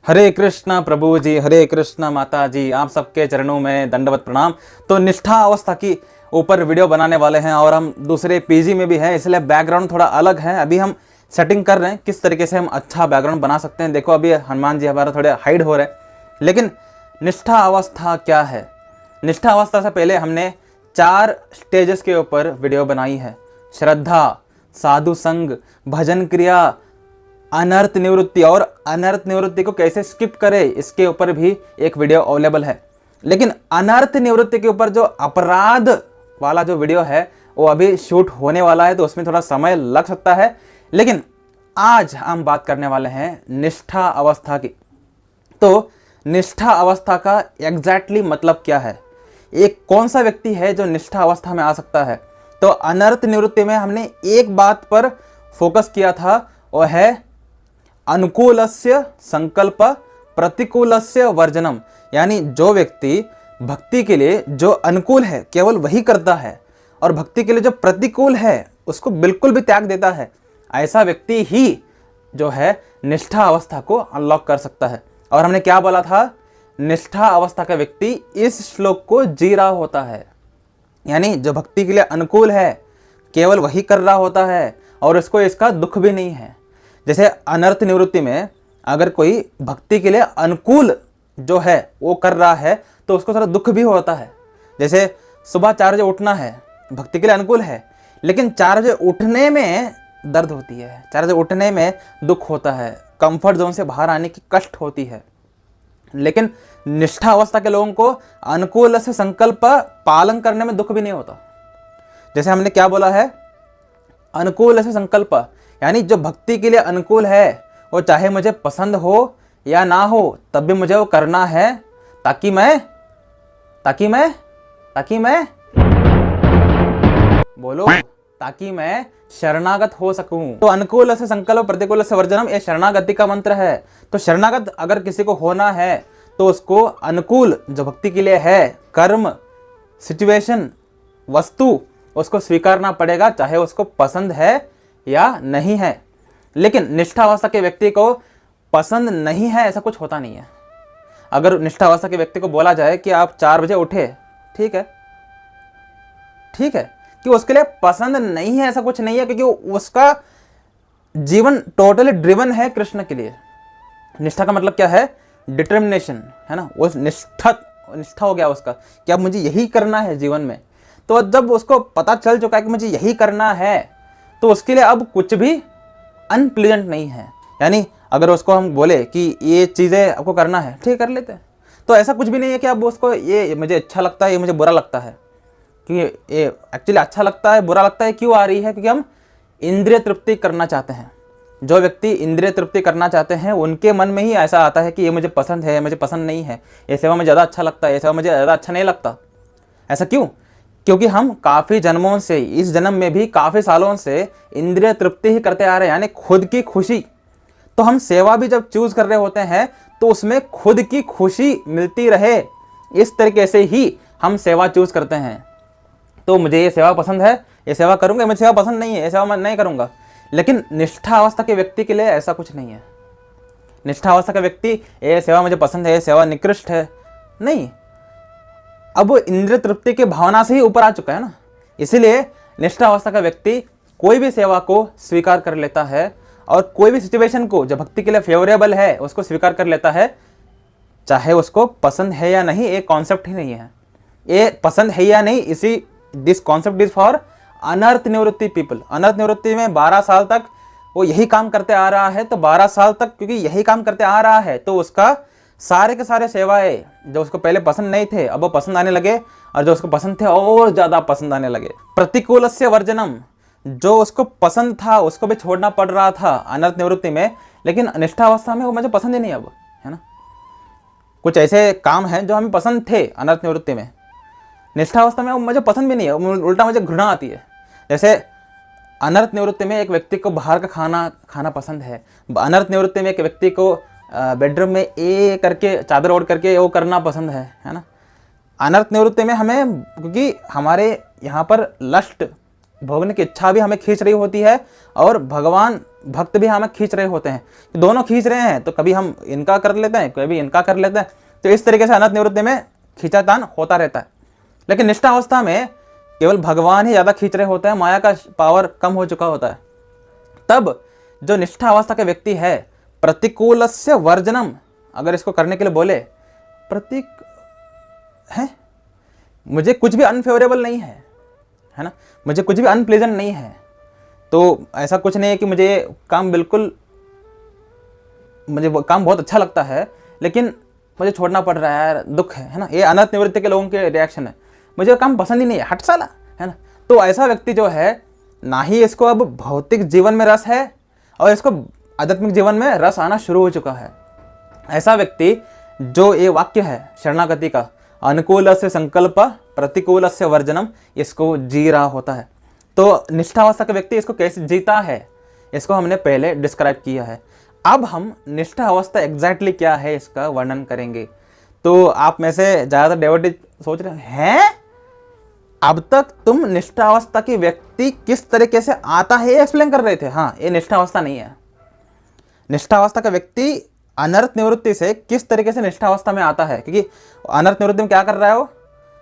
हरे कृष्णा प्रभु जी, हरे कृष्णा माता जी, आप सबके चरणों में दंडवत प्रणाम। तो निष्ठा अवस्था की ऊपर वीडियो बनाने वाले हैं और हम दूसरे पीजी में भी हैं, इसलिए बैकग्राउंड थोड़ा अलग है। अभी हम सेटिंग कर रहे हैं किस तरीके से हम अच्छा बैकग्राउंड बना सकते हैं। देखो अभी हनुमान जी हमारा थोड़े हाइड हो रहे हैं, लेकिन निष्ठा अवस्था क्या है। निष्ठा अवस्था से पहले हमने 4 स्टेजेस के ऊपर वीडियो बनाई है। श्रद्धा, साधु संग, भजन क्रिया, अनर्थ निवृत्ति और अनर्थ निवृत्ति को कैसे स्किप करें, इसके ऊपर भी एक वीडियो अवेलेबल है। लेकिन अनर्थ निवृत्ति के ऊपर जो अपराध वाला जो वीडियो है वो अभी शूट होने वाला है, तो उसमें थोड़ा समय लग सकता है। लेकिन आज हम बात करने वाले हैं निष्ठा अवस्था की। तो निष्ठा अवस्था का एग्जैक्टली मतलब क्या है, एक कौन सा व्यक्ति है जो निष्ठा अवस्था में आ सकता है। तो अनर्थ निवृत्ति में हमने एक बात पर फोकस किया था, वो है अनुकूलस्य संकल्प प्रतिकूलस्य वर्जनम। यानी जो व्यक्ति भक्ति के लिए जो अनुकूल है केवल वही करता है और भक्ति के लिए जो प्रतिकूल है उसको बिल्कुल भी त्याग देता है, ऐसा व्यक्ति ही जो है निष्ठा अवस्था को अनलॉक कर सकता है। और हमने क्या बोला था, निष्ठा अवस्था का व्यक्ति इस श्लोक को जी रहा होता है। यानी जो भक्ति के लिए अनुकूल है केवल वही कर रहा होता है और उसको इसका दुख भी नहीं है। जैसे अनर्थ निवृत्ति में अगर कोई भक्ति के लिए अनुकूल जो है वो कर रहा है तो उसको थोड़ा दुख भी होता है। जैसे सुबह 4 बजे उठना है, भक्ति के लिए अनुकूल है, लेकिन 4 बजे उठने में दर्द होती है, 4 बजे उठने में दुख होता है, कंफर्ट जोन से बाहर आने की कष्ट होती है। लेकिन निष्ठा अवस्था के लोगों को अनुकूल से संकल्प पालन करने में दुख भी नहीं होता। जैसे हमने क्या बोला है, अनुकूल से संकल्प, यानी जो भक्ति के लिए अनुकूल है वो चाहे मुझे पसंद हो या ना हो तब भी मुझे वो करना है, ताकि मैं शरणागत हो सकूं। तो अनुकूल से संकल्प प्रतिकूल से वर्जनम, ये शरणागति का मंत्र है। तो शरणागत अगर किसी को होना है तो उसको अनुकूल जो भक्ति के लिए है, कर्म, सिचुएशन, वस्तु, उसको स्वीकारना पड़ेगा, चाहे उसको पसंद है या नहीं है। लेकिन निष्ठावस्था के व्यक्ति को पसंद नहीं है ऐसा कुछ होता नहीं है। अगर निष्ठावस्था के व्यक्ति को बोला जाए कि आप 4 बजे उठे, ठीक है, कि उसके लिए पसंद नहीं है ऐसा कुछ नहीं है, क्योंकि उसका जीवन टोटली ड्रिवन है कृष्ण के लिए। निष्ठा का मतलब क्या है, डिटर्मिनेशन है ना। वो निष्ठा हो गया उसका कि अब मुझे यही करना है जीवन में। तो जब उसको पता चल चुका है कि मुझे यही करना है तो उसके लिए अब कुछ भी अनप्लीजेंट नहीं है। यानी अगर उसको हम बोले कि ये चीज़ें आपको करना है, ठीक, कर लेते हैं, तो ऐसा कुछ भी नहीं है कि अब उसको ये मुझे अच्छा लगता है, ये मुझे बुरा लगता है। क्योंकि ये एक्चुअली अच्छा लगता है, बुरा लगता है क्यों आ रही है, क्योंकि हम इंद्रिय तृप्ति करना चाहते हैं। जो व्यक्ति इंद्रिय तृप्ति करना चाहते हैं उनके मन में ही ऐसा आता है कि ये मुझे पसंद है, मुझे पसंद नहीं है, ये सेवा मुझे ज़्यादा अच्छा लगता है, ये सेवा मुझे ज़्यादा अच्छा नहीं लगता। ऐसा क्यों? क्योंकि हम काफ़ी जन्मों से, इस जन्म में भी काफ़ी सालों से इंद्रिय तृप्ति ही करते आ रहे हैं, यानी खुद की खुशी। तो हम सेवा भी जब चूज कर रहे होते हैं तो उसमें खुद की खुशी मिलती रहे, इस तरीके से ही हम सेवा चूज करते हैं। तो मुझे ये सेवा पसंद है, ये सेवा करूंगा, मुझे सेवा पसंद नहीं है, ये सेवा मैं नहीं करूंगा। लेकिन निष्ठा अवस्था के व्यक्ति के लिए ऐसा कुछ नहीं है। निष्ठा अवस्था का व्यक्ति, ये सेवा मुझे पसंद है, ये सेवा निकृष्ट है, नहीं, अब वो इंद्रिय तृप्ति की भावना से ही ऊपर आ चुका है ना। इसीलिए निष्ठा अवस्था का व्यक्ति कोई भी सेवा को स्वीकार कर लेता है और कोई भी सिचुएशन को जो भक्ति के लिए फेवरेबल है उसको स्वीकार कर लेता है, चाहे उसको पसंद है या नहीं। एक कॉन्सेप्ट ही नहीं है, ये पसंद है या नहीं, इसी दिस कॉन्सेप्ट इज फॉर अनर्थ निवृत्ति पीपल। अनर्थ निवृत्ति में 12 साल तक वो यही काम करते आ रहा है, तो 12 साल तक क्योंकि यही काम करते आ रहा है तो उसका सारे के सारे सेवाएं जो उसको पहले पसंद नहीं थे अब वो पसंद आने लगे, और जो उसको पसंद थे और ज़्यादा पसंद आने लगे। प्रतिकूलस्य वर्जनम, जो उसको पसंद था उसको भी छोड़ना पड़ रहा था अनर्थ निवृत्ति में, लेकिन निष्ठा अवस्था में वो मुझे पसंद ही नहीं अब, है ना। कुछ ऐसे काम हैं जो हमें पसंद थे अनर्थ निवृत्ति में, निष्ठा अवस्था में वो मुझे पसंद भी नहीं है, उल्टा मुझे घृणा आती है। जैसे अनर्थ निवृत्ति में एक व्यक्ति को बाहर का खाना पसंद है, अनर्थ निवृत्ति में एक व्यक्ति को बेडरूम में ए करके चादर ओढ़ करके वो करना पसंद है ना। अनर्थ निवृत्ति में हमें, क्योंकि हमारे यहाँ पर लस्ट भोगने की इच्छा भी हमें खींच रही होती है और भगवान भक्त भी हमें खींच रहे होते हैं। दोनों खींच रहे हैं तो कभी हम इनका कर लेते हैं, कभी इनका कर लेते हैं। तो इस तरीके से अनंत निवृत्ति में खींचातान होता रहता है। लेकिन निष्ठा अवस्था में केवल भगवान ही ज़्यादा खींच रहे होते हैं, माया का पावर कम हो चुका होता है। तब जो निष्ठा अवस्था के व्यक्ति है, प्रतिकूलस्य वर्जनम, अगर इसको करने के लिए बोले, प्रतीक है, मुझे कुछ भी अनफेवरेबल नहीं है, है ना, मुझे कुछ भी अनप्लेजेंट नहीं है, तो ऐसा कुछ नहीं है कि मुझे काम बिल्कुल, मुझे वो काम बहुत अच्छा लगता है लेकिन मुझे छोड़ना पड़ रहा है यार, दुख है ना। ये अनंत निवृत्ति के लोगों के रिएक्शन है, मुझे वो काम पसंद ही नहीं है, हट साला, है ना। तो ऐसा व्यक्ति जो है, ना ही इसको अब भौतिक जीवन में रस है और इसको आध्यात्मिक जीवन में रस आना शुरू हो चुका है। ऐसा व्यक्ति जो ये वाक्य है शरणागति का, अनुकूल से संकल्प प्रतिकूल से वर्जनम, इसको जी रहा होता है। तो निष्ठावस्था का व्यक्ति इसको कैसे जीता है, इसको हमने पहले डिस्क्राइब किया है। अब हम निष्ठा अवस्था एग्जैक्टली क्या है इसका वर्णन करेंगे। तो आप में से ज़्यादातर डेवोटी सोच रहे हैं, अब तक तुम निष्ठा अवस्था की व्यक्ति किस तरीके से आता है एक्सप्लेन कर रहे थे। हाँ, ये निष्ठा अवस्था नहीं है। निष्ठा अवस्था का व्यक्ति अनर्थ निवृत्ति से किस तरीके से निष्ठा अवस्था में आता है, क्योंकि अनर्थ निवृत्ति में क्या कर रहा है वो,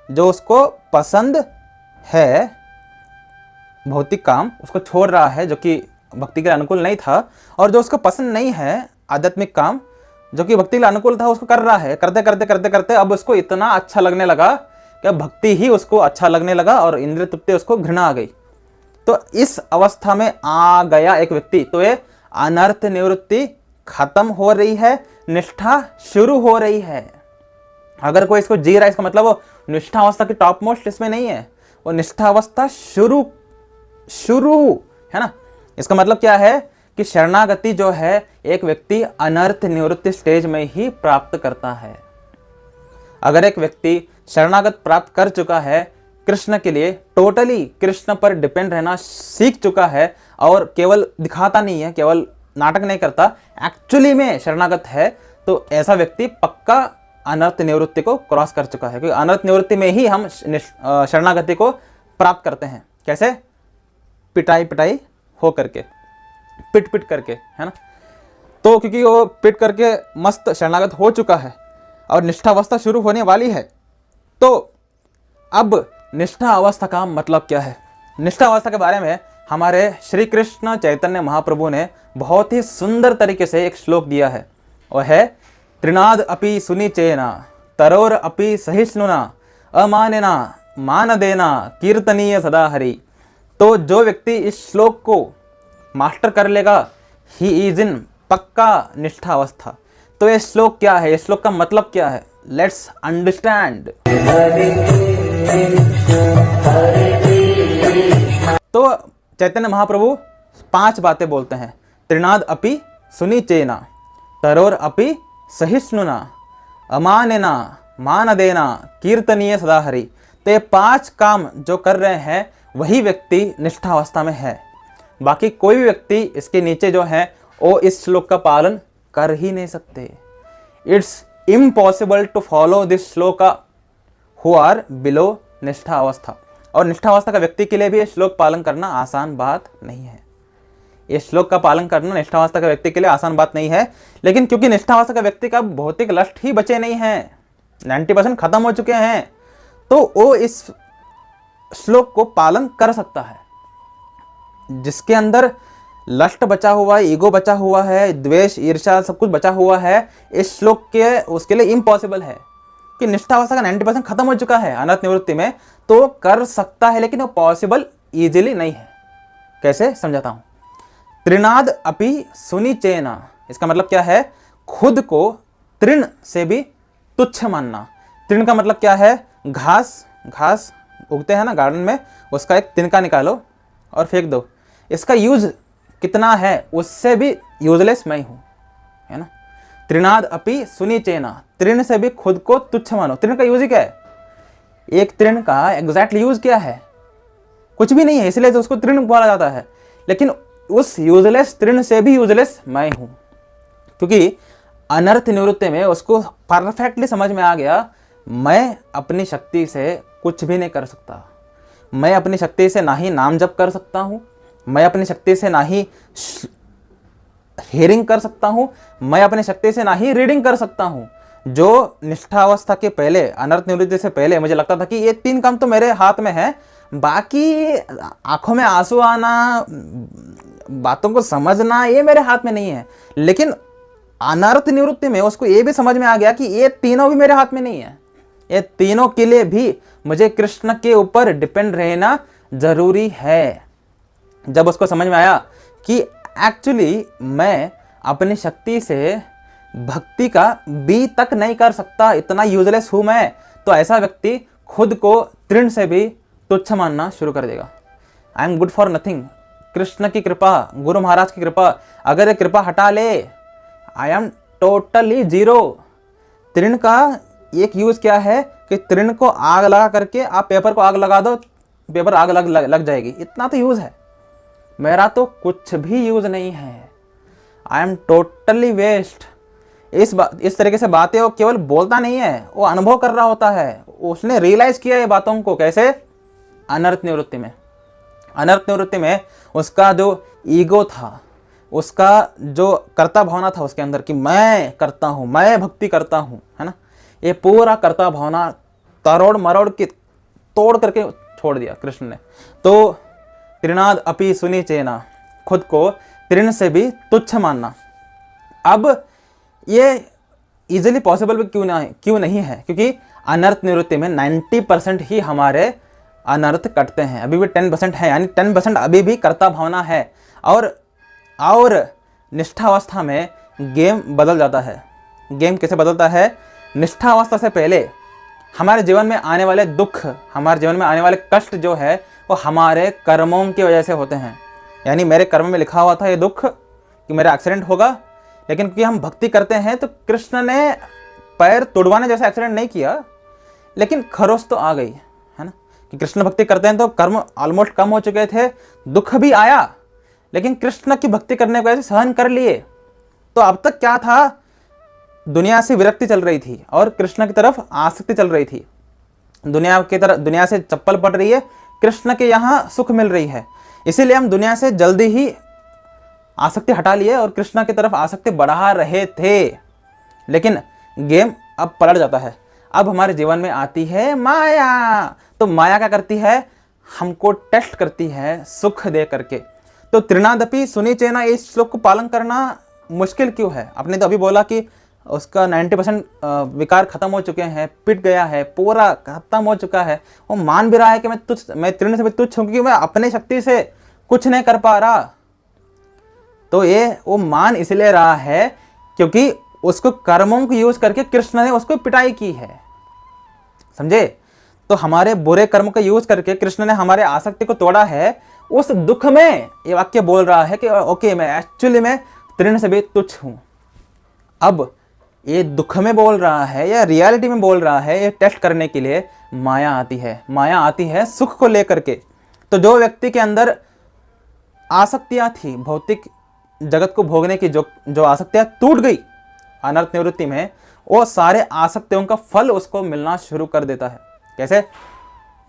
जो उसको पसंद है भौतिक काम उसको छोड़ रहा है, जो कि भक्ति के लिए अनुकूल नहीं था, और जो उसको पसंद नहीं है आध्यात्मिक काम जो कि भक्ति के लिए अनुकूल था उसको कर रहा है। करते करते करते करते अब उसको इतना अच्छा लगने लगा कि भक्ति ही उसको अच्छा लगने लगा और इंद्रिय तृप्ति उसको घृणा आ गई। तो इस अवस्था में आ गया एक व्यक्ति, तो ये अनर्थ निवृत्ति खत्म हो रही है, निष्ठा शुरू हो रही है। अगर कोई इसको जी रहा है, इसका मतलब वो निष्ठा अवस्था की टॉप मोस्ट इसमें नहीं है, वो निष्ठा अवस्था शुरू है ना। इसका मतलब क्या है कि शरणागति जो है एक व्यक्ति अनर्थ निवृत्ति स्टेज में ही प्राप्त करता है। अगर एक व्यक्ति शरणागत प्राप्त कर चुका है, कृष्ण के लिए टोटली कृष्ण पर डिपेंड रहना सीख चुका है और केवल दिखाता नहीं है, केवल नाटक नहीं करता, एक्चुअली में शरणागत है, तो ऐसा व्यक्ति पक्का अनर्थ निवृत्ति को क्रॉस कर चुका है। क्योंकि अनर्थ निवृत्ति में ही हम शरणागति को प्राप्त करते हैं। कैसे? पिटाई पिटाई हो करके, पिट पिट करके, है ना। तो क्योंकि वो पिट करके मस्त शरणागत हो चुका है और निष्ठा अवस्था शुरू होने वाली है, तो अब निष्ठा अवस्था का मतलब क्या है? निष्ठा अवस्था के बारे में हमारे श्री कृष्ण चैतन्य महाप्रभु ने बहुत ही सुंदर तरीके से एक श्लोक दिया है। वह है, त्रिनाद अपि सुनिचेना तरोर अपि सहिष्णुना अमानेना मान देना कीर्तनीय सदा हरि। तो जो व्यक्ति इस श्लोक को मास्टर कर लेगा, ही इज इन पक्का निष्ठा अवस्था। तो ये श्लोक क्या है, ये श्लोक का मतलब क्या है? Let's understand. तो चैतन्य महाप्रभु 5 बातें बोलते हैं। त्रिनाद अपि सुनिचेना तरोर अपि सहिष्णुना अमानेना मान देना कीर्तनीय सदा हरि। तो ये 5 काम जो कर रहे हैं वही व्यक्ति निष्ठा अवस्था में है। बाकी कोई भी व्यक्ति इसके नीचे जो है वो इस श्लोक का पालन कर ही नहीं सकते। It's impossible to follow this श्लोक हु आर बिलो निष्ठा अवस्था। और निष्ठा अवस्था का व्यक्ति के लिए भी ये श्लोक पालन करना आसान बात नहीं है। ये श्लोक का पालन करना निष्ठा अवस्था के व्यक्ति के लिए आसान बात नहीं है। लेकिन क्योंकि निष्ठा अवस्था का व्यक्ति का भौतिक लस्ट ही बचे नहीं हैं, 90% खत्म हो चुके हैं, तो वो इस श्लोक को पालन कर सकता है। जिसके अंदर लस्ट बचा हुआ है, ईगो बचा हुआ है, द्वेष ईर्ष्या सब कुछ बचा हुआ है, इस श्लोक के उसके लिए इम्पॉसिबल है कि निष्ठा अवस्था का 90% खत्म हो चुका है अनर्थ निवृत्ति में, तो कर सकता है, लेकिन वो पॉसिबल इजीली नहीं है। कैसे समझाता हूं। त्रिनाद अपि सुनिचेना, इसका मतलब क्या है? खुद को तृण से भी तुच्छ मानना। तृण का मतलब क्या है? घास उगते हैं ना गार्डन में, उसका एक तिनका निकालो और फेंक दो। इसका यूज कितना है, उससे भी यूजलेस मैं हूं, है ना। त्रिनाद अपि सुनिचेना, तृण से भी खुद को तुच्छ मानो। तृण का यूज ही क्या है? एक तृण का एग्जैक्ट यूज क्या है? कुछ भी नहीं है, इसलिए तो उसको तृण बोला जाता है। लेकिन उस यूजलेस तृण से भी यूजलेस मैं हूं, क्योंकि अनर्थ निवृत्ति में उसको परफेक्टली समझ में आ गया, मैं अपनी शक्ति से कुछ भी नहीं कर सकता, मैं अपनी शक्ति से ना ही नाम जप कर सकता हूँ, मैं अपनी शक्ति से ना ही हियरिंग कर सकता हूँ, मैं अपनी शक्ति से ना ही रीडिंग कर सकता हूँ। जो निष्ठावस्था के पहले, अनर्थ निवृत्ति से पहले मुझे लगता था कि ये 3 काम तो मेरे हाथ में है, बाकी आंखों में आंसू आना, बातों को समझना, ये मेरे हाथ में नहीं है। लेकिन अनर्थ निवृत्ति में उसको ये भी समझ में आ गया कि ये तीनों भी मेरे हाथ में नहीं है, ये तीनों के लिए भी मुझे कृष्ण के ऊपर डिपेंड रहना जरूरी है। जब उसको समझ में आया कि एक्चुअली मैं अपनी शक्ति से भक्ति का बी तक नहीं कर सकता, इतना यूजलेस हूं मैं, तो ऐसा व्यक्ति खुद को तृण से भी तुच्छ मानना शुरू कर देगा। I am good for nothing. Krishna की कृपा, गुरु महाराज की कृपा, अगर ये कृपा हटा ले, आई एम टोटली जीरो। तृण का एक यूज क्या है कि तृण को आग लगा करके आप पेपर को आग लगा दो, पेपर आग लग जाएगी, इतना तो यूज है। मेरा तो कुछ भी यूज नहीं है, आई एम टोटली वेस्ट। इस तरीके से बातें वो केवल बोलता नहीं है, वो अनुभव कर रहा होता है। उसने रियलाइज किया ये बातों को कैसे? अनर्थ निवृत्ति में। अनर्थ निवृत्ति में उसका जो ईगो था, उसका जो कर्ता भावना था उसके अंदर कि मैं करता हूँ, मैं भक्ति करता हूँ, है ना, ये पूरा कर्ता भावना तरोड़ मरोड़ के तोड़ करके छोड़ दिया कृष्ण ने। तो तृणाद अपि सुनी चेना, खुद को तृण से भी तुच्छ मानना। अब ये इजीली पॉसिबल भी क्यों नहीं है? क्योंकि अनर्थ निवृत्ति में 90% ही हमारे अनर्थ कटते हैं, अभी भी 10% है, यानी 10% अभी भी कर्ता भावना है। और निष्ठावस्था में गेम बदल जाता है। गेम कैसे बदलता है? निष्ठावस्था से पहले हमारे जीवन में आने वाले दुख, हमारे जीवन में आने वाले कष्ट जो है वो हमारे कर्मों की वजह से होते हैं। यानी मेरे कर्म में लिखा हुआ था ये दुख कि मेरा एक्सीडेंट होगा, लेकिन क्योंकि हम भक्ति करते हैं तो कृष्ण ने पैर तुड़वाने जैसा एक्सीडेंट नहीं किया, लेकिन खरोच तो आ गई, है ना, कि कृष्ण भक्ति करते हैं तो कर्म ऑलमोस्ट कम हो चुके थे, दुख भी आया, लेकिन कृष्ण की भक्ति करने की वजह से सहन कर लिए। तो अब तक क्या था? दुनिया से विरक्ति चल रही थी और कृष्ण की तरफ आसक्ति चल रही थी। दुनिया से चप्पल पड़ रही है, कृष्ण के यहाँ सुख मिल रही है, इसीलिए हम दुनिया से जल्दी ही आसक्ति हटा लिए और कृष्ण की तरफ आसक्ति बढ़ा रहे थे। लेकिन गेम अब पलट जाता है, अब हमारे जीवन में आती है माया। तो माया क्या करती है? हमको टेस्ट करती है सुख दे करके। तो तृणादपि सुनी चेना, इस श्लोक को पालन करना मुश्किल क्यों है? आपने तो अभी बोला कि उसका 90% विकार खत्म हो चुके हैं, पिट गया है, पूरा खत्म हो चुका है। वो मान भी रहा है कि मैं तृण से भी तुच्छ हूं, क्योंकि मैं अपने शक्ति से कुछ नहीं कर पा रहा। तो ये वो मान इसलिए रहा है क्योंकि उसको कर्मों को यूज करके कृष्ण ने उसको पिटाई की है, समझे? तो हमारे बुरे कर्म का यूज करके कृष्ण ने हमारे आसक्ति को तोड़ा है। उस दुख में ये वाक्य बोल रहा है कि ओके, मैं एक्चुअली मैं तृण से भी तुच्छ हूं। अब ये दुख में बोल रहा है या रियलिटी में बोल रहा है, ये टेस्ट करने के लिए माया आती है। माया आती है सुख को लेकर के। तो जो व्यक्ति के अंदर आसक्तियां थी, भौतिक जगत को भोगने की जो आसक्तियां टूट गई अनर्थ निवृत्ति में, वो सारे आसक्तियों का फल उसको मिलना शुरू कर देता है। कैसे?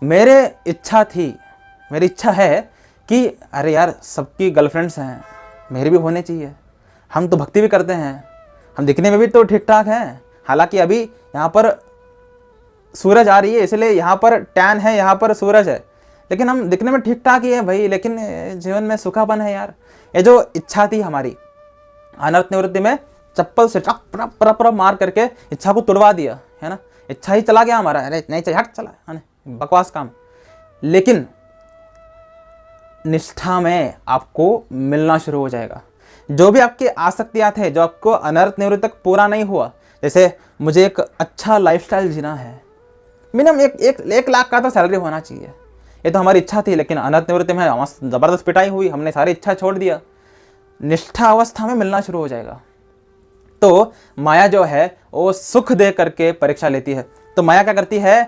मेरी इच्छा है कि अरे यार, सबकी गर्लफ्रेंड्स हैं, मेरी भी होने चाहिए, हम तो भक्ति भी करते हैं, हम दिखने में भी तो ठीक ठाक हैं, हालांकि अभी यहाँ पर सूरज आ रही है इसलिए यहाँ पर टैन है, यहाँ पर सूरज है, लेकिन हम दिखने में ठीक ठाक ही है भाई, लेकिन जीवन में सुखापन है यार। ये जो इच्छा थी हमारी अनर्थ निवृत्ति में, चप्पल से टप मार करके इच्छा को तुड़वा दिया, है ना, इच्छा ही चला गया हमारा, अरे नहीं हट चला, है ना, बकवास काम। लेकिन निष्ठा में आपको मिलना शुरू हो जाएगा। जो भी आपकी आसक्तियां थे, जो आपको अनर्थ निवृत्ति तक पूरा नहीं हुआ, जैसे मुझे एक अच्छा लाइफस्टाइल जीना है, मिनिमम एक लाख का तो सैलरी होना चाहिए, ये तो हमारी इच्छा थी, लेकिन अनर्थ निवृत्ति में जबरदस्त पिटाई हुई, हमने सारी इच्छा छोड़ दिया। निष्ठा अवस्था में मिलना शुरू हो जाएगा। तो माया जो है वो सुख दे करके परीक्षा लेती है। तो माया क्या करती है?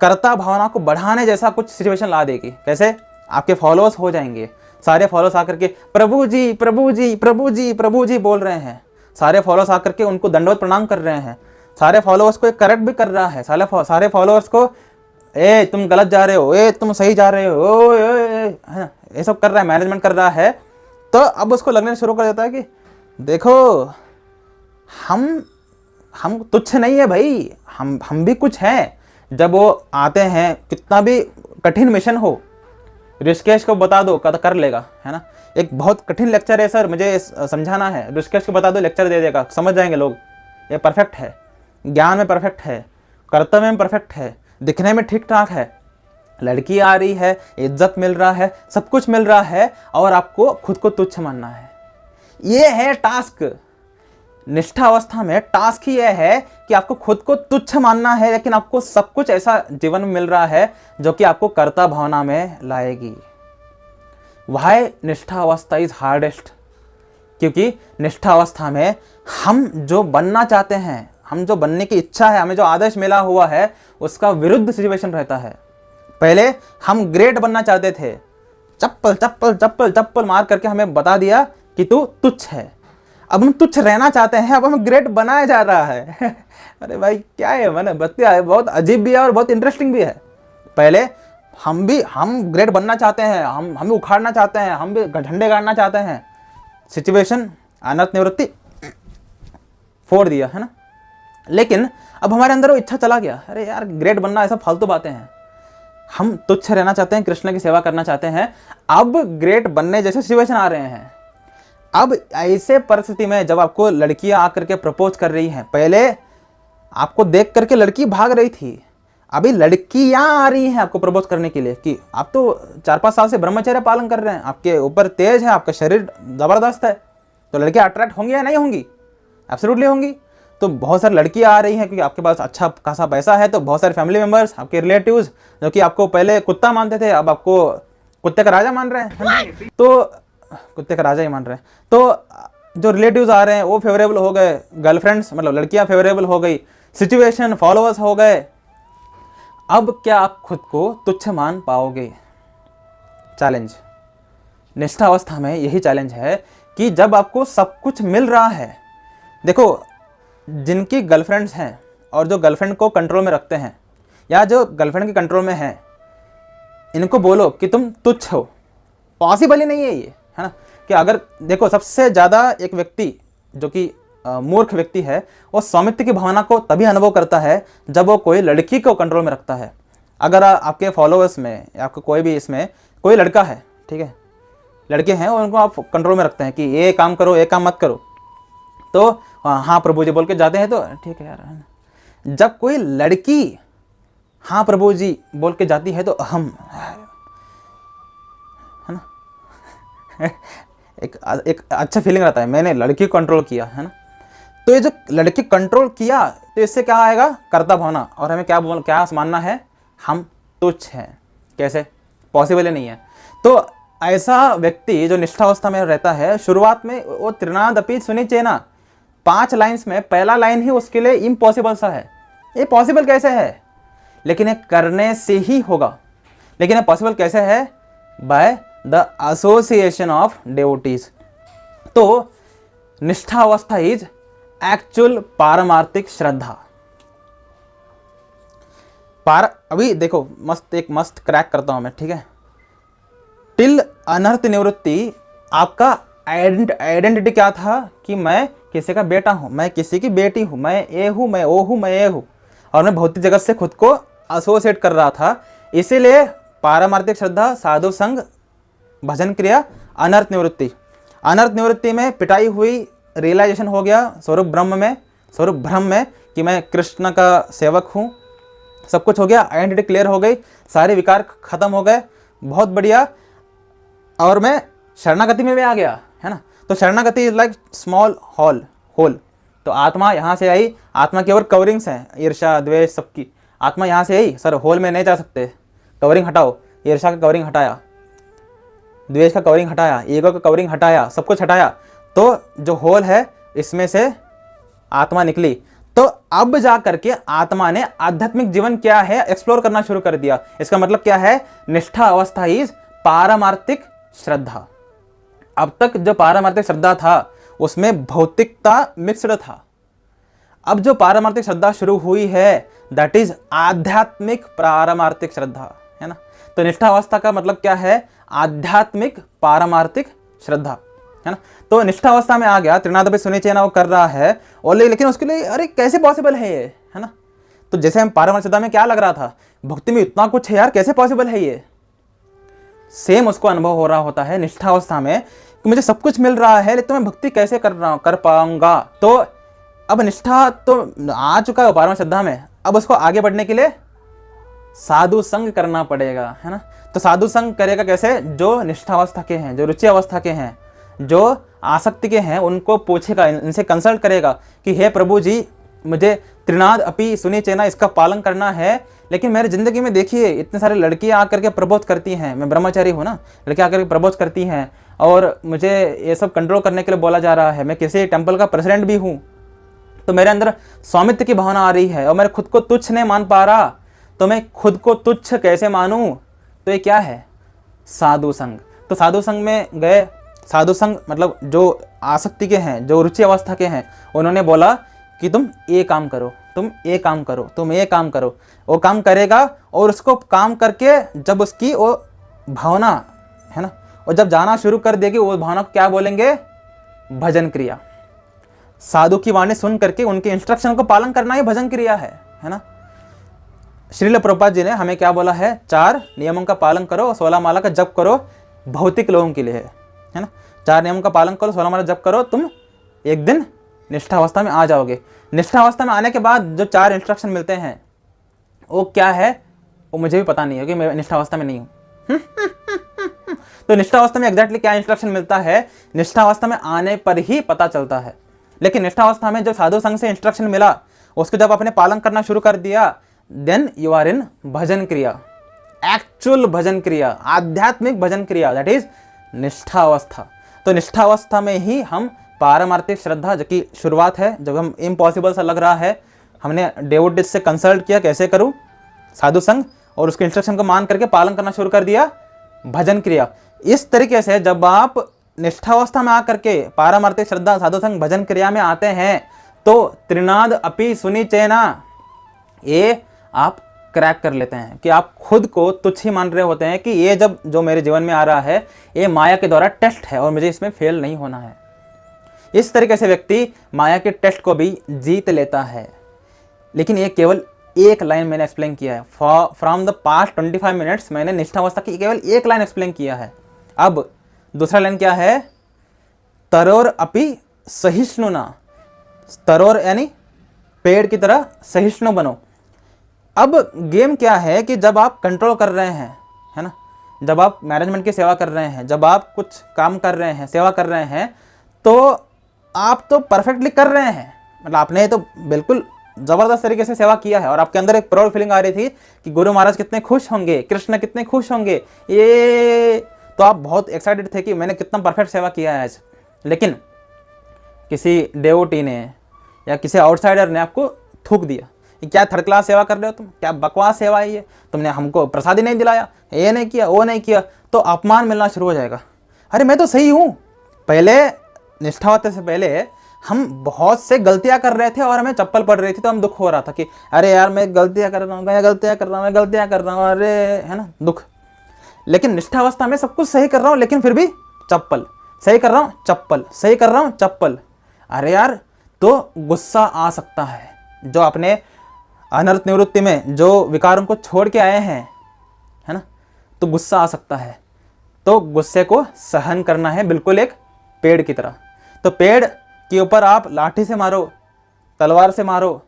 कर्ता भावना को बढ़ाने जैसा कुछ सिचुएशन ला देगी। कैसे? आपके फॉलोअर्स हो जाएंगे, सारे फॉलोअर्स आकर के प्रभु जी प्रभु जी प्रभु जी प्रभु जी बोल रहे हैं, सारे फॉलोअर्स आकर के उनको दंडवत प्रणाम कर रहे हैं, सारे फॉलोअर्स को करेक्ट भी कर रहा है, सारे फॉलोअर्स को ए तुम गलत जा रहे हो, ए तुम सही जा रहे हो, ओ है ना, ये सब कर रहा है, मैनेजमेंट कर रहा है, तो अब उसको लगने शुरू कर देता है कि देखो हम तुच्छ नहीं है भाई, हम भी कुछ हैं। जब वो आते हैं, कितना भी कठिन मिशन हो, ऋषिकेश को बता दो कर लेगा, है ना। एक बहुत कठिन लेक्चर है सर, मुझे समझाना है, ऋषिकेश को बता दो, लेक्चर दे देगा, समझ जाएंगे लोग। ये परफेक्ट है, ज्ञान में परफेक्ट है, कर्तव्य में परफेक्ट है, दिखने में ठीक ठाक है, लड़की आ रही है, इज्जत मिल रहा है, सब कुछ मिल रहा है, और आपको खुद को तुच्छ मानना है। ये है टास्क। निष्ठा अवस्था में टास्क ही यह है कि आपको खुद को तुच्छ मानना है, लेकिन आपको सब कुछ ऐसा जीवन में मिल रहा है जो कि आपको कर्ता भावना में लाएगी। वाई निष्ठा अवस्था इज हार्डेस्ट? क्योंकि निष्ठा अवस्था में हम जो बनना चाहते हैं, हम जो बनने की इच्छा है, हमें जो आदेश मिला हुआ है, उसका विरुद्ध सिचुएशन रहता है। पहले हम ग्रेट बनना चाहते थे, चप्पल चप्पल चप्पल चप्पल मार करके हमें बता दिया कि तू तुच्छ है। अब हम तुच्छ रहना चाहते हैं, अब हमें ग्रेट बनाया जा रहा है। अरे भाई क्या है, मैंने बतिया है, बहुत अजीब भी है और बहुत इंटरेस्टिंग भी है। पहले हम ग्रेट बनना चाहते हैं, हम उखाड़ना चाहते हैं, हम भी झंडे गाड़ना चाहते हैं। सिचुएशन अनर्थ निवृत्ति फोड़ दिया, है ना। लेकिन अब हमारे अंदर वो इच्छा चला गया, अरे यार ग्रेट बनना ऐसा फालतू बातें हैं, हम तुच्छ रहना चाहते हैं, कृष्ण की सेवा करना चाहते हैं। अब ग्रेट बनने जैसे सिचुएशन आ रहे हैं। अब ऐसे परिस्थिति में जब आपको लड़कियां आकर के प्रपोज कर रही हैं, पहले आपको देख करके लड़की भाग रही थी, अभी लड़कियां आ रही हैं आपको प्रपोज करने के लिए कि आप तो 4-5 साल से ब्रह्मचर्य पालन कर रहे हैं, आपके ऊपर तेज है, आपका शरीर जबरदस्त है, तो लड़कियां अट्रैक्ट होंगी या नहीं होंगी? एब्सोल्युटली होंगी। तो बहुत सारी लड़कियां आ रही हैं क्योंकि आपके पास अच्छा खासा पैसा है, तो बहुत सारे फैमिली मेंबर्स, आपके रिलेटिव्स जो कि आपको पहले कुत्ता मानते थे, अब आपको कुत्ते का राजा मान रहे हैं, तो कुत्ते का राजा ही मान रहे हैं। तो जो रिलेटिव्स आ रहे हैं वो फेवरेबल हो गए, गर्लफ्रेंड्स मतलब लड़कियां फेवरेबल हो गई, सिचुएशन फॉलोअर्स हो गए। अब क्या आप खुद को तुच्छ मान पाओगे? चैलेंज निष्ठा अवस्था में यही चैलेंज है कि जब आपको सब कुछ मिल रहा है, देखो जिनकी गर्लफ्रेंड्स हैं और जो गर्लफ्रेंड को कंट्रोल में रखते हैं या जो गर्लफ्रेंड के कंट्रोल में हैं, इनको बोलो कि तुम तुच्छ हो, पॉसिबल ही नहीं है ये, है ना। कि अगर देखो सबसे ज़्यादा एक व्यक्ति जो कि मूर्ख व्यक्ति है, वो स्वामित्व की भावना को तभी अनुभव करता है जब वो कोई लड़की को कंट्रोल में रखता है। अगर आपके फॉलोअर्स में या आपको कोई भी इसमें कोई लड़का है, ठीक है, लड़के हैं और उनको आप कंट्रोल में रखते हैं कि ये काम करो, ये काम मत करो, तो हाँ प्रभु जी बोल के जाते हैं, तो ठीक है यार। जब कोई लड़की हाँ प्रभु जी बोल के जाती है तो अहम, है ना, एक अच्छा फीलिंग रहता है, मैंने लड़की को कंट्रोल किया, है ना। तो ये जो लड़की कंट्रोल किया, तो इससे क्या आएगा? कर्ता भावना, और हमें क्या मानना है? हम तुच्छ हैं। कैसे? पॉसिबल ही नहीं है। तो ऐसा व्यक्ति जो निष्ठावस्था में रहता है, शुरुआत में वो त्रिनादपि सुनिचेना 5 लाइन्स में पहला लाइन ही उसके लिए इम्पॉसिबल सा है। ये पॉसिबल कैसे है? लेकिन ये करने से ही होगा। लेकिन ये पॉसिबल कैसे है? By the association of devotees. तो निष्ठा अवस्था इज एक्चुअल पारमार्थिक श्रद्धा। अभी देखो एक मस्त क्रैक करता हूं मैं, ठीक है। टिल अनर्थ निवृत्ति आपका आइडेंटिटी क्या था? कि मैं किसी का बेटा हूं, मैं किसी की बेटी हूं, मैं ये हूं, मैं वो हूं, मैं ये हूं, और मैं भौतिक जगत से खुद को एसोसिएट कर रहा था। इसीलिए पारमार्थिक श्रद्धा, साधु संग, भजन क्रिया, अनर्थ निवृत्ति। अनर्थ निवृत्ति में पिटाई हुई, रियलाइजेशन हो गया स्वरूप ब्रह्म में कि मैं कृष्ण का सेवक हूँ, सब कुछ हो गया, आइडेंटिटी क्लियर हो गई, सारे विकार खत्म हो गए, बहुत बढ़िया। और मैं शरणागति में भी आ गया, है ना। तो शरणागति इज लाइक स्मॉल होल। तो आत्मा यहाँ से आई, आत्मा की और कवरिंग्स हैं, ईर्ष्या द्वेष सबकी। आत्मा यहाँ से आई, सर होल में नहीं जा सकते, कवरिंग हटाओ। ईर्ष्या का कवरिंग हटाया, द्वेष का कवरिंग हटाया, ईगो का कवरिंग हटाया, सब कुछ हटाया, तो जो होल है इसमें से आत्मा निकली। तो अब जा करके आत्मा ने आध्यात्मिक जीवन क्या है एक्सप्लोर करना शुरू कर दिया। इसका मतलब क्या है? निष्ठा अवस्था इज पारमार्थिक श्रद्धा। अब तक जो पारमार्थिक श्रद्धा था उसमें भौतिकता मिक्सड था। अब जो पारमार्थिक श्रद्धा शुरू हुई है दैट इज आध्यात्मिक पारमार्थिक श्रद्धा, है ना। तो निष्ठावस्था का मतलब क्या है? आध्यात्मिक पारमार्थिक श्रद्धा, है ना। तो निष्ठावस्था में आ गया, त्रिनादपि सुनिचेना वो कर रहा है और लेकिन उसके लिए अरे कैसे पॉसिबल है ये, है ना। तो जैसे हम पारमार्थिक श्रद्धा में क्या लग रहा था, भक्ति में इतना कुछ है यार, कैसे पॉसिबल है ये, सेम उसको अनुभव हो रहा होता है निष्ठावस्था में कि मुझे सब कुछ मिल रहा है लेकिन मैं भक्ति कैसे कर पाऊंगा। तो अब निष्ठा तो आ चुका है पारमार्थिक श्रद्धा में, अब उसको आगे बढ़ने के लिए साधु संग करना पड़ेगा, है ना। तो साधु संग करेगा कैसे? जो निष्ठावस्था के हैं, जो रुचि अवस्था के हैं, जो आसक्ति के हैं, उनको पूछेगा, इनसे कंसल्ट करेगा कि हे प्रभु जी, मुझे त्रिनाद अपि सुनिचेना इसका पालन करना है, लेकिन मेरी ज़िंदगी में देखिए इतने सारे लड़कियां आकर के प्रबोध करती हैं, मैं ब्रह्मचारी हूँ ना, लड़कियां आकर के प्रबोध करती हैं और मुझे ये सब कंट्रोल करने के लिए बोला जा रहा है, मैं किसी टेम्पल का प्रेसिडेंट भी हूँ, तो मेरे अंदर स्वामित्व की भावना आ रही है और मैं खुद को तुच्छ नहीं मान पा रहा, तो मैं खुद को तुच्छ कैसे मानूं? तो ये क्या है? साधु संग। तो साधु संग में गए, साधु संग मतलब जो आसक्ति के हैं, जो रुचि अवस्था के हैं, उन्होंने बोला कि तुम ये काम करो, तुम ये काम करो, तुम ये काम करो। वो काम करेगा और उसको काम करके जब उसकी वो भावना, है ना, और जब जाना शुरू कर देगी, वो भावना को क्या बोलेंगे? भजन क्रिया। साधु की वाणी सुन करके उनके इंस्ट्रक्शन को पालन करना ही भजन क्रिया है ना। श्रील प्रभुपाद जी ने हमें क्या बोला है? 4 नियमों का पालन करो, 16 माला का जप करो, भौतिक लोगों के लिए है ना। 4 नियमों का पालन करो, 16 माला जप करो, तुम एक दिन निष्ठावस्था में आ जाओगे। निष्ठावस्था में आने के बाद जो 4 इंस्ट्रक्शन मिलते हैं वो क्या है? वो मुझे भी पता नहीं है कि मैं निष्ठावस्था में नहीं हूँ। तो निष्ठावस्था में एग्जैक्टली क्या इंस्ट्रक्शन मिलता है, निष्ठावस्था में आने पर ही पता चलता है। लेकिन निष्ठावस्था में जो साधु संघ से इंस्ट्रक्शन मिला, उसको जब आपने पालन करना शुरू कर दिया, देन यू आर इन भजन क्रिया, एक्चुअल भजन क्रिया, आध्यात्मिक भजन क्रिया, दैट इज निष्ठावस्था। तो निष्ठावस्था में ही हम पारमार्थिक श्रद्धा, जो कि शुरुआत है, जब हम इम्पॉसिबल सा लग रहा है, हमने डेवोटीज से कंसल्ट किया कैसे करूं साधु संघ, और उसके इंस्ट्रक्शन को मान करके पालन करना शुरू कर दिया, भजन क्रिया। इस तरीके से जब आप निष्ठावस्था में आकर के पारमार्थिक श्रद्धा, साधु संघ, भजन क्रिया में आते हैं, तो त्रिनाद अपि सुनिचेना ये आप क्रैक कर लेते हैं कि आप खुद को तुच्छ ही मान रहे होते हैं कि ये जब जो मेरे जीवन में आ रहा है ये माया के द्वारा टेस्ट है और मुझे इसमें फेल नहीं होना है। इस तरीके से व्यक्ति माया के टेस्ट को भी जीत लेता है। लेकिन ये केवल एक लाइन मैंने एक्सप्लेन किया है। फ्रॉम द पास्ट 25 मिनट्स मैंने निष्ठावस्था की केवल एक लाइन एक्सप्लेन किया है। अब दूसरा लाइन क्या है? तरोर अपि सहिष्णुना, तरोर यानी पेड़ की तरह सहिष्णु बनो। अब गेम क्या है कि जब आप कंट्रोल कर रहे हैं, है ना, जब आप मैनेजमेंट की सेवा कर रहे हैं, जब आप कुछ काम कर रहे हैं, सेवा कर रहे हैं, तो आप तो परफेक्टली कर रहे हैं, मतलब आपने तो बिल्कुल ज़बरदस्त तरीके से सेवा किया है और आपके अंदर एक प्राउड फीलिंग आ रही थी कि गुरु महाराज कितने खुश होंगे, कृष्ण कितने खुश होंगे, ये तो आप बहुत एक्साइटेड थे कि मैंने कितना परफेक्ट सेवा किया है आज। लेकिन किसी डेवोटी ने या किसी आउटसाइडर ने आपको थूक दिया, क्या थर्ड क्लास सेवा कर रहे हो तुम, क्या बकवास सेवा है ये, तुमने हमको प्रसाद ही नहीं दिलाया, ये नहीं किया, वो नहीं किया, तो अपमान मिलना शुरू हो जाएगा। अरे मैं तो सही हूँ। पहले निष्ठावस्था से पहले हम बहुत से गलतियां कर रहे थे और हमें चप्पल पड़ रही थी, तो हम दुख हो रहा था कि अरे यार मैं गलतियां कर रहा हूँ, मैं गलतियां कर रहा हूँ, मैं गलतियां कर रहा हूँ, अरे, है ना, दुख। लेकिन निष्ठावस्था में सब कुछ सही कर रहा हूँ लेकिन फिर भी चप्पल, सही कर रहा हूँ चप्पल, सही कर रहा हूँ चप्पल। अरे यार, तो गुस्सा आ सकता है। जो अपने अनर्थ निवृत्ति में जो विकारों को छोड़ के आए हैं, है ना, तो गुस्सा आ सकता है। तो गुस्से को सहन करना है बिल्कुल एक पेड़ की तरह। तो पेड़ के ऊपर आप लाठी से मारो, तलवार से मारो,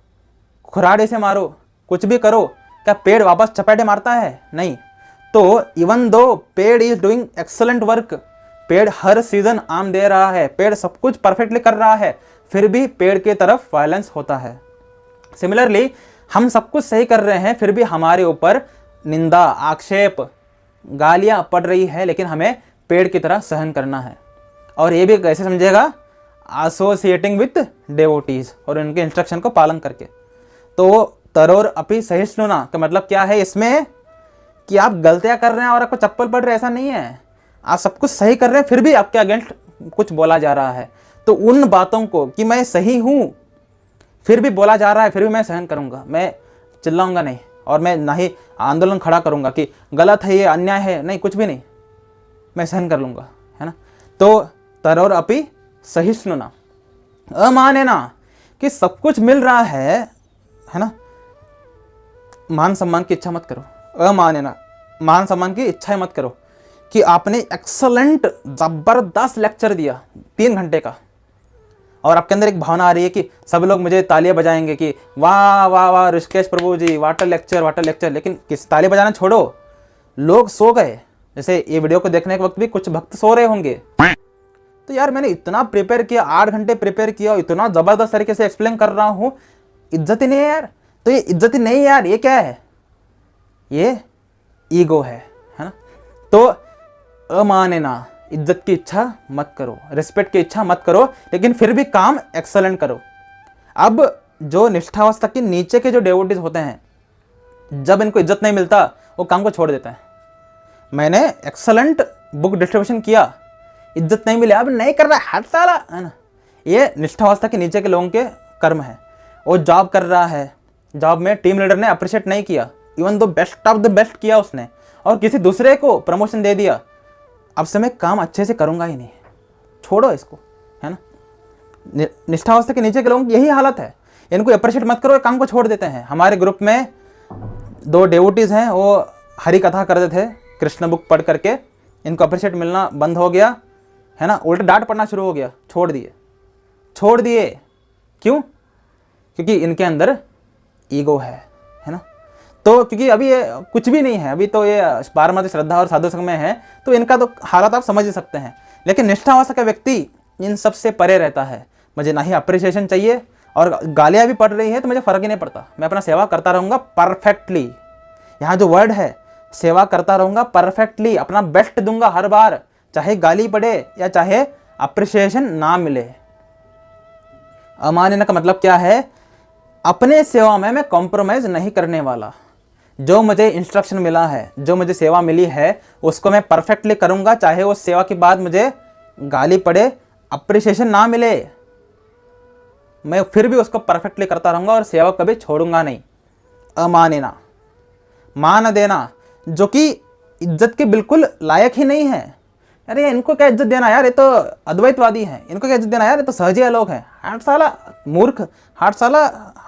कुऱ्हाड़ी से मारो, कुछ भी करो, क्या पेड़ वापस चपेटे मारता है? नहीं। तो इवन दो पेड़ इज डूइंग एक्सलेंट वर्क, पेड़ हर सीजन आम दे रहा है, पेड़ सब कुछ परफेक्टली कर रहा है, फिर भी पेड़ की तरफ वायलेंस होता है। सिमिलरली हम सब कुछ सही कर रहे हैं, फिर भी हमारे ऊपर निंदा, आक्षेप, गालियां पड़ रही है, लेकिन हमें पेड़ की तरह सहन करना है। और ये भी कैसे समझेगा? एसोसिएटिंग विथ डेवोटीज और उनके इंस्ट्रक्शन को पालन करके। तो तरोर अपि सहिष्णुना का मतलब क्या है इसमें? कि आप गलतियां कर रहे हैं और आपको चप्पल पड़ रही है, ऐसा नहीं है। आप सब कुछ सही कर रहे हैं, फिर भी आपके अगेंस्ट कुछ बोला जा रहा है। तो उन बातों को कि मैं सही हूं, फिर भी बोला जा रहा है, फिर भी मैं सहन करूंगा, मैं चिल्लाऊंगा नहीं, और मैं ना ही आंदोलन खड़ा करूंगा कि गलत है, ये अन्याय है, नहीं, कुछ भी नहीं, मैं सहन कर लूंगा, है ना। तो तरोर अपि सहिष्णुना, अमाने ना, कि सब कुछ मिल रहा है ना, मान सम्मान की इच्छा मत करो। अमाने ना, मान सम्मान की इच्छा मत करो कि आपने एक्सलेंट जबरदस्त लेक्चर दिया 3 घंटे का, और आपके अंदर एक भावना आ रही है कि सब लोग मुझे तालियां बजाएंगे कि वाह वाह वाह ऋषिकेश प्रभु जी, वाटर लेक्चर। लेकिन किस, ताली बजाना छोड़ो, लोग सो गए। जैसे ये वीडियो को देखने के वक्त भी कुछ भक्त सो रहे होंगे। तो यार मैंने इतना प्रिपेयर किया, 8 घंटे प्रिपेयर किया, इतना जबरदस्त तरीके से एक्सप्लेन कर रहा हूं, इज्जत ही नहीं है यार। तो ये इज्जत ही नहीं यार, ये क्या है? ये ईगो है ना। तो अमानना, इज्जत की इच्छा मत करो, रिस्पेक्ट की इच्छा मत करो, लेकिन फिर भी काम एक्सलेंट करो। अब जो निष्ठावस्था के नीचे के जो डेवोटीज होते हैं, जब इनको इज्जत नहीं मिलता वो काम को छोड़ देता है। मैंने एक्सलेंट बुक डिस्ट्रीब्यूशन किया, इज्जत नहीं मिले, अब नहीं कर रहा, हट साला, है ना। ये निष्ठावस्था के नीचे के लोगों के कर्म है। वो जॉब कर रहा है, जॉब में टीम लीडर ने अप्रिशिएट नहीं किया, even though best of the best किया उसने, और किसी दूसरे को प्रमोशन दे दिया, अब से मैं काम अच्छे से करूंगा ही नहीं, छोड़ो इसको, है ना। निष्ठावस्था के नीचे के लोगों की यही हालत है, इनको अप्रिशिएट मत करो, काम को छोड़ देते हैं। हमारे ग्रुप में 2 डेवोटीज हैं, वो हरि कथा करते थे कृष्ण बुक पढ़ करके, इनको अप्रिशिएट मिलना बंद हो गया, है ना, उल्टा डांट पड़ना शुरू हो गया, छोड़ दिए। क्यों? क्योंकि इनके अंदर ईगो है ना। तो क्योंकि अभी ये कुछ भी नहीं है, अभी तो ये पारमार्थिक श्रद्धा और साधु संग में है, तो इनका तो हालत आप समझ ही सकते हैं। लेकिन निष्ठावस्था का व्यक्ति इन सब से परे रहता है। मुझे ना ही अप्रिसिएशन चाहिए, और गालियाँ भी पड़ रही है तो मुझे फ़र्क ही नहीं पड़ता, मैं अपना सेवा करता रहूँगा परफेक्टली। यहाँ जो वर्ड है, सेवा करता रहूँगा परफेक्टली, अपना बेस्ट दूंगा हर बार, चाहे गाली पड़े या चाहे अप्रिसिएशन ना मिले। अमानना का मतलब क्या है? अपने सेवा में मैं कॉम्प्रोमाइज नहीं करने वाला। जो मुझे इंस्ट्रक्शन मिला है, जो मुझे सेवा मिली है, उसको मैं परफेक्टली करूंगा, चाहे उस सेवा के बाद मुझे गाली पड़े, अप्रिसिएशन ना मिले, मैं फिर भी उसको परफेक्टली करता रहूंगा और सेवा कभी छोड़ूंगा नहीं। अमानना, मान देना, जो कि इज्जत के बिल्कुल लायक ही नहीं है। अरे इनको क्या इज्जत देना यार, ये तो अद्वैतवादी हैं, इनको क्या इज्जत देना यार, ये तो सहजिया लोग हैं, हाट साला मूर्ख, हाट साला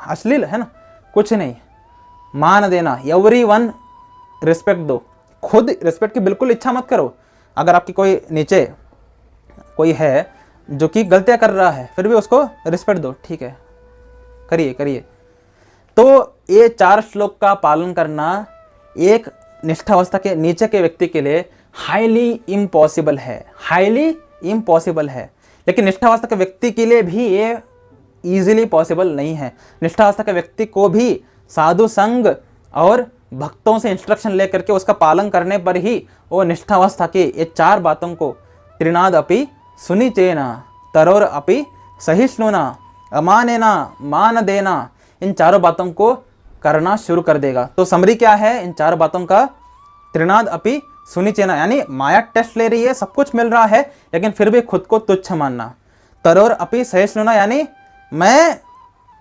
अश्लील, है ना, कुछ नहीं। मान देना, एवरीवन रिस्पेक्ट दो, खुद रिस्पेक्ट की बिल्कुल इच्छा मत करो। अगर आपकी कोई नीचे कोई है जो कि गलतियां कर रहा है, फिर भी उसको रिस्पेक्ट दो, ठीक है, करिए। तो ये 4 श्लोक का पालन करना एक निष्ठावस्था के नीचे के व्यक्ति के लिए हाईली इम्पॉसिबल है। लेकिन निष्ठावस्था के व्यक्ति के लिए भी ये इजीली पॉसिबल नहीं है। निष्ठावस्था के व्यक्ति को भी साधु संग और भक्तों से इंस्ट्रक्शन लेकर के उसका पालन करने पर ही वो निष्ठावस्था के ये 4 बातों को, त्रिनाद अपि सुनिचेना, तरोर अपि सहिष्णुना, अमानेना, मान देना, इन 4 बातों को करना शुरू कर देगा। तो समरी क्या है इन 4 बातों का? त्रिनाद अपि सुनिचेना, यानी माया टेस्ट ले रही है, सब कुछ मिल रहा है, लेकिन फिर भी खुद को तुच्छ मानना। तरोर अपि सहिष्णुना, यानी मैं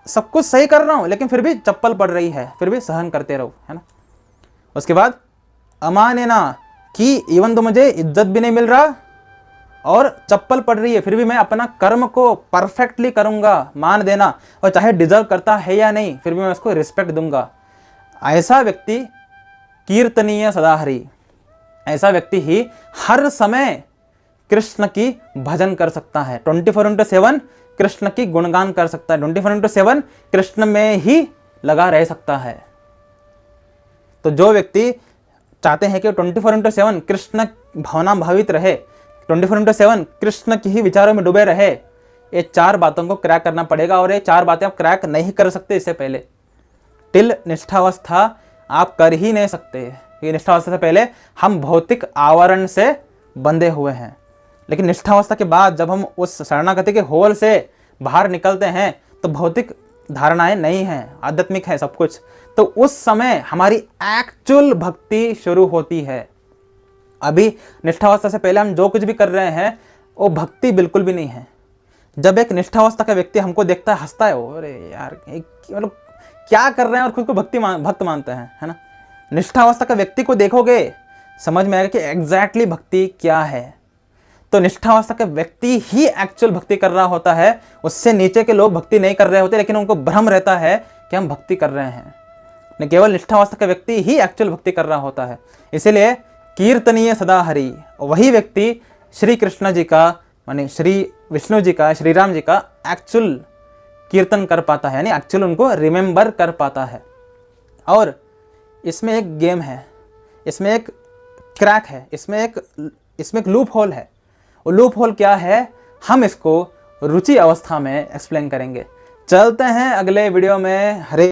सब कुछ सही कर रहा हूं, लेकिन फिर भी चप्पल पड़ रही है, फिर भी सहन करते रहो, है ना। उसके बाद अमानेना, कि इवन तो मुझे इज्जत भी नहीं मिल रहा और चप्पल पड़ रही है, फिर भी मैं अपना कर्म को परफेक्टली करूंगा, मान देना, और चाहे डिजर्व करता है या नहीं, फिर भी मैं उसको रिस्पेक्ट दूंगा। ऐसा व्यक्ति कीर्तनीय सदाहरि, ऐसा व्यक्ति ही हर समय कृष्ण की भजन कर सकता है, 24/7 कृष्ण की गुणगान कर सकता है, 24/7 कृष्ण में ही लगा रह सकता है। तो जो व्यक्ति चाहते हैं कि 24/7 कृष्ण भावना भावित रहे, 24/7 कृष्ण की ही विचारों में डूबे रहे, ये 4 बातों को क्रैक करना पड़ेगा। और ये 4 बातें आप क्रैक नहीं कर सकते इससे पहले, टिल निष्ठावस्था आप कर ही नहीं सकते। ये निष्ठावस्था से पहले हम भौतिक आवरण से बंधे हुए हैं, लेकिन निष्ठावस्था के बाद जब हम उस शरणागति के होल से बाहर निकलते हैं तो भौतिक धारणाएं नहीं हैं, आध्यात्मिक है सब कुछ। तो उस समय हमारी एक्चुअल भक्ति शुरू होती है। अभी निष्ठावस्था से पहले हम जो कुछ भी कर रहे हैं वो भक्ति बिल्कुल भी नहीं है। जब एक निष्ठावस्था का व्यक्ति हमको देखता है, हंसता है, वो अरे यार मतलब क्या कर रहे हैं, और खुद को भक्त मानते हैं, है ना। निष्ठावस्था का व्यक्ति को देखोगे समझ में आएगा कि एग्जैक्टली भक्ति क्या है। तो निष्ठावस्था का व्यक्ति ही एक्चुअल भक्ति कर रहा होता है, उससे नीचे के लोग भक्ति नहीं कर रहे होते, लेकिन उनको भ्रम रहता है कि हम भक्ति कर रहे हैं। नहीं, केवल निष्ठावस्था का व्यक्ति ही एक्चुअल भक्ति कर रहा होता है। इसीलिए कीर्तनीय सदा हरि, वही व्यक्ति श्री कृष्ण जी का, माने श्री विष्णु जी का, श्री राम जी का एक्चुअल कीर्तन कर पाता है, यानी एक्चुअल उनको रिमेंबर कर पाता है। और इसमें एक गेम है, इसमें एक क्रैक है, इसमें एक लूप होल है। वो लूप होल क्या है, हम इसको रुचि अवस्था में एक्सप्लेन करेंगे। चलते हैं अगले वीडियो में। हरे